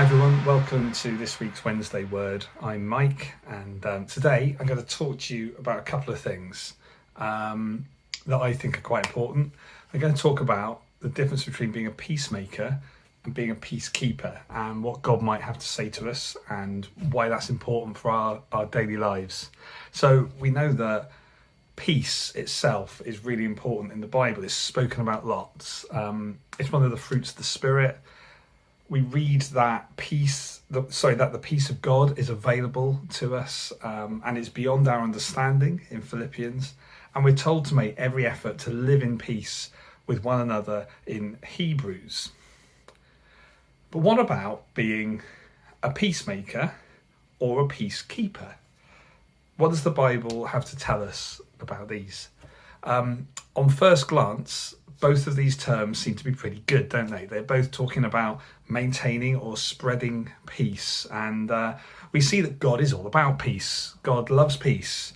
Hi everyone, welcome to this week's Wednesday Word. I'm Mike, and today I'm going to talk to you about a couple of things that I think are quite important. I'm going to talk about the difference between being a peacemaker and being a peacekeeper, and what God might have to say to us and why that's important for our daily lives. So we know that peace itself is really important in the Bible. It's spoken about lots. It's one of the fruits of the Spirit. We read that that the peace of God is available to us, and it's beyond our understanding in Philippians. And we're told to make every effort to live in peace with one another in Hebrews. But what about being a peacemaker or a peacekeeper? What does the Bible have to tell us about these? On first glance, both of these terms seem to be pretty good, don't they? They're both talking about maintaining or spreading peace. And we see that God is all about peace. God loves peace.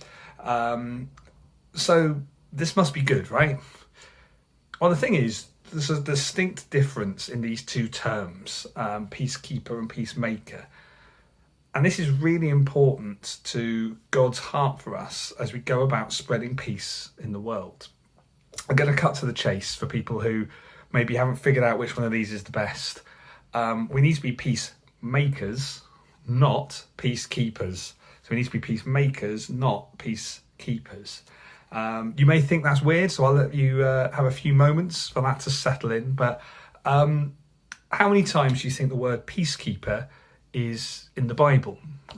So this must be good, right? Well, the thing is, there's a distinct difference in these two terms, peacekeeper and peacemaker. And this is really important to God's heart for us as we go about spreading peace in the world. I'm going to cut to the chase for people who maybe haven't figured out which one of these is the best. We need to be peacemakers, not peacekeepers. So we need to be peacemakers, not peacekeepers. You may think that's weird, so I'll let you have a few moments for that to settle in. But how many times do you think the word peacekeeper is in the Bible?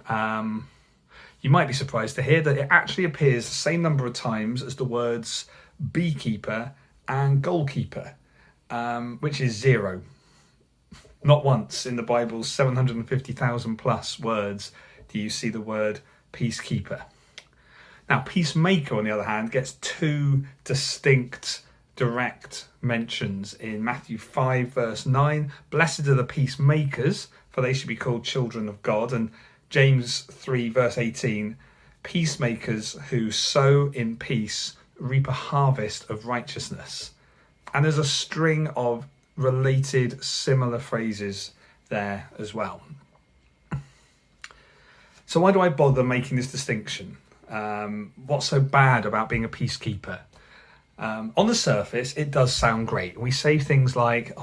You might be surprised to hear that it actually appears the same number of times as the words beekeeper and goalkeeper, which is 0. Not once in the Bible's 750,000 plus words do you see the word peacekeeper. Now, peacemaker, on the other hand, gets 2 distinct direct mentions in Matthew 5 verse 9. Blessed are the peacemakers, for they should be called children of God. And James 3 verse 18, peacemakers who sow in peace reap a harvest of righteousness. And there's a string of related similar phrases there as well. So why do I bother making this distinction? What's so bad about being a peacekeeper? On the surface, it does sound great. We say things like,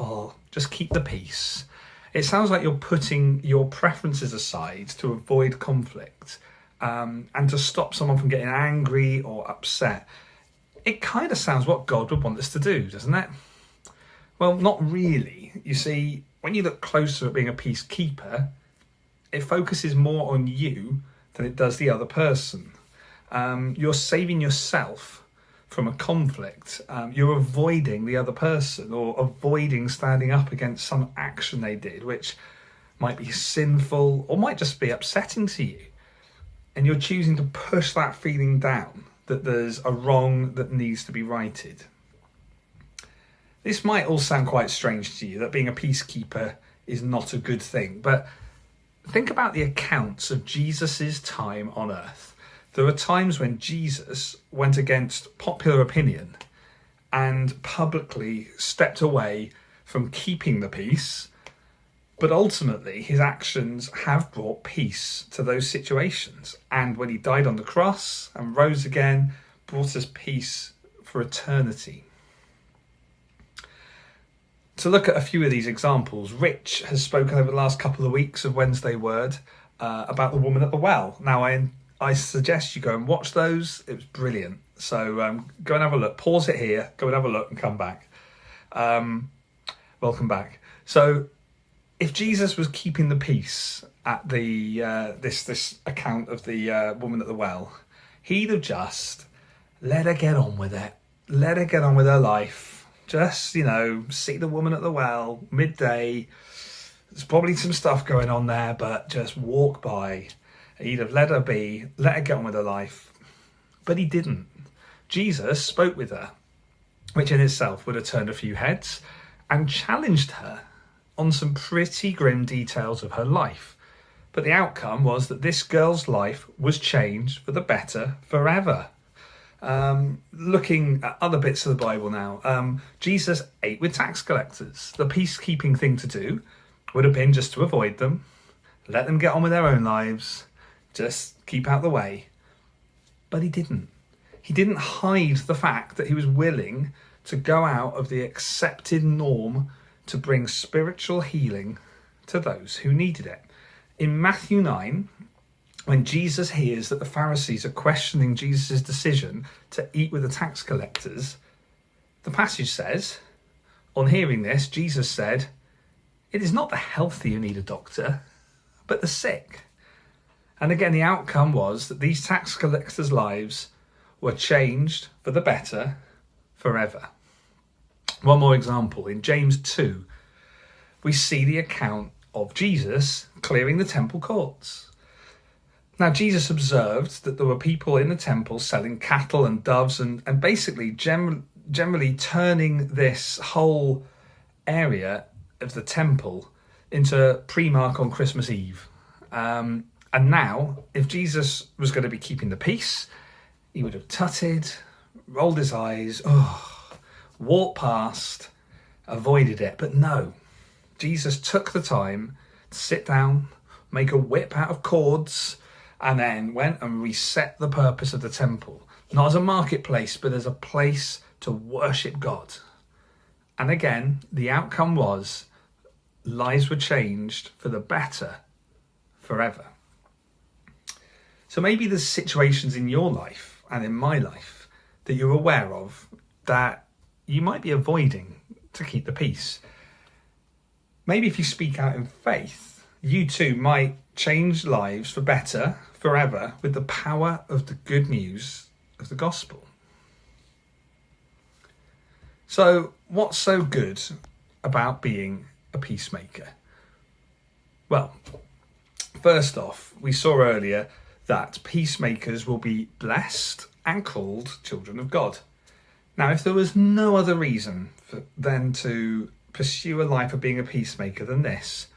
just keep the peace. It sounds like you're putting your preferences aside to avoid conflict, and to stop someone from getting angry or upset. It kind of sounds what God would want us to do, doesn't it? Well, not really. You see, when you look closer at being a peacekeeper, it focuses more on you than it does the other person. You're saving yourself from a conflict. You're avoiding the other person, or avoiding standing up against some action they did, which might be sinful or might just be upsetting to you. And you're choosing to push that feeling down, that there's a wrong that needs to be righted. This might all sound quite strange to you, that being a peacekeeper is not a good thing. But think about the accounts of Jesus's time on earth. There were times when Jesus went against popular opinion and publicly stepped away from keeping the peace, but ultimately his actions have brought peace to those situations. And when he died on the cross and rose again, brought us peace for eternity. To look at a few of these examples, Rich has spoken over the last couple of weeks of Wednesday Word about the woman at the well. Now, I suggest you go and watch those. It was brilliant. So go and have a look. Pause it here, go and have a look and come back. Welcome back. So if Jesus was keeping the peace at the this account of the woman at the well, he'd have just let her get on with it. Let her get on with her life. Just, see the woman at the well, midday. There's probably some stuff going on there, but just walk by. He'd have let her be, let her get on with her life. But he didn't. Jesus spoke with her, which in itself would have turned a few heads, and challenged her on some pretty grim details of her life. But the outcome was that this girl's life was changed for the better forever. Looking at other bits of the Bible now, Jesus ate with tax collectors. The peacekeeping thing to do would have been just to avoid them, let them get on with their own lives, just keep out the way. But he didn't. He didn't hide the fact that he was willing to go out of the accepted norm to bring spiritual healing to those who needed it. In Matthew 9, when Jesus hears that the Pharisees are questioning Jesus' decision to eat with the tax collectors, the passage says, on hearing this, Jesus said, "It is not the healthy who need a doctor, but the sick." And again, the outcome was that these tax collectors' lives were changed for the better forever. One more example. In James 2, we see the account of Jesus clearing the temple courts. Now, Jesus observed that there were people in the temple selling cattle and doves and basically generally turning this whole area of the temple into Primark on Christmas Eve. And now, if Jesus was going to be keeping the peace, he would have tutted, rolled his eyes, walked past, avoided it. But no, Jesus took the time to sit down, make a whip out of cords, and then went and reset the purpose of the temple. Not as a marketplace, but as a place to worship God. And again, the outcome was lives were changed for the better forever. So maybe there's situations in your life and in my life that you're aware of that you might be avoiding to keep the peace. Maybe if you speak out in faith, you too might change lives for better forever with the power of the good news of the gospel. So, what's so good about being a peacemaker? Well, first off, we saw earlier that peacemakers will be blessed and called children of God. Now, if there was no other reason for them to pursue a life of being a peacemaker than this,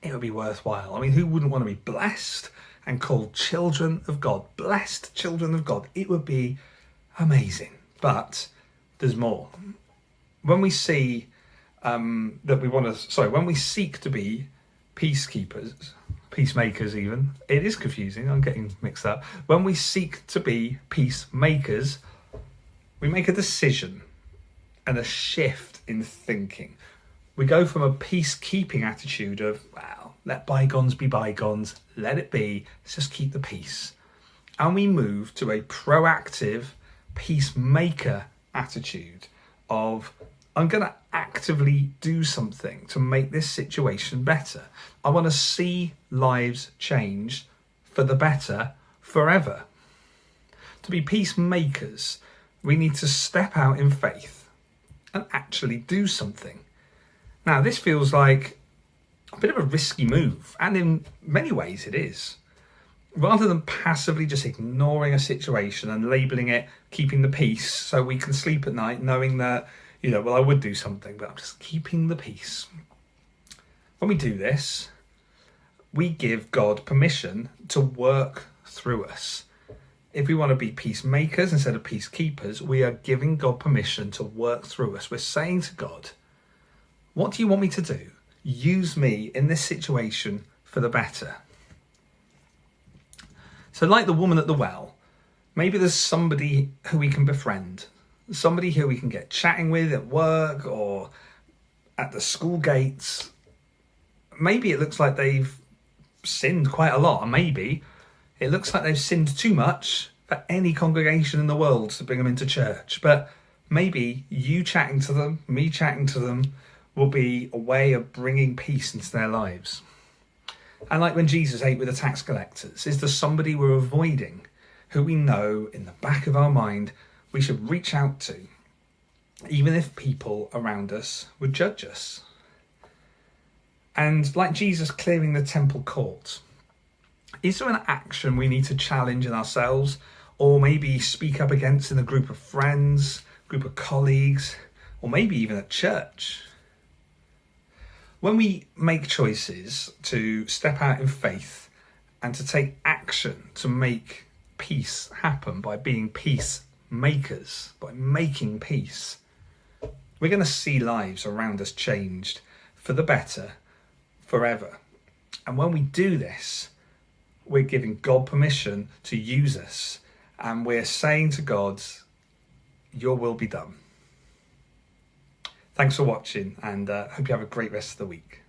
it would be worthwhile. I mean, who wouldn't want to be blessed and called children of God? Blessed children of God. It would be amazing. But there's more. When we see when we seek to be peacekeepers, peacemakers even, it is confusing, I'm getting mixed up. When we seek to be peacemakers, we make a decision and a shift in thinking. We go from a peacekeeping attitude of, well, let bygones be bygones, let it be, let's just keep the peace. And we move to a proactive peacemaker attitude of, I'm going to actively do something to make this situation better. I want to see lives change for the better forever. To be peacemakers, we need to step out in faith and actually do something. Now, this feels like a bit of a risky move, and in many ways it is. Rather than passively just ignoring a situation and labelling it keeping the peace so we can sleep at night knowing that, I would do something, but I'm just keeping the peace. When we do this, we give God permission to work through us. If we want to be peacemakers instead of peacekeepers, we are giving God permission to work through us. We're saying to God, what do you want me to do? Use me in this situation for the better. So like the woman at the well, maybe there's somebody who we can befriend, somebody who we can get chatting with at work or at the school gates. Maybe it looks like they've sinned quite a lot, and maybe it looks like they've sinned too much for any congregation in the world to bring them into church. But maybe you chatting to them, me chatting to them, will be a way of bringing peace into their lives. And like when Jesus ate with the tax collectors, is there somebody we're avoiding who we know in the back of our mind we should reach out to, even if people around us would judge us? And like Jesus clearing the temple court, is there an action we need to challenge in ourselves, or maybe speak up against in a group of friends, group of colleagues, or maybe even at church? When we make choices to step out in faith and to take action to make peace happen by being peacemakers, by making peace, we're going to see lives around us changed for the better forever. And when we do this, we're giving God permission to use us, and we're saying to God, your will be done. Thanks for watching, and hope you have a great rest of the week.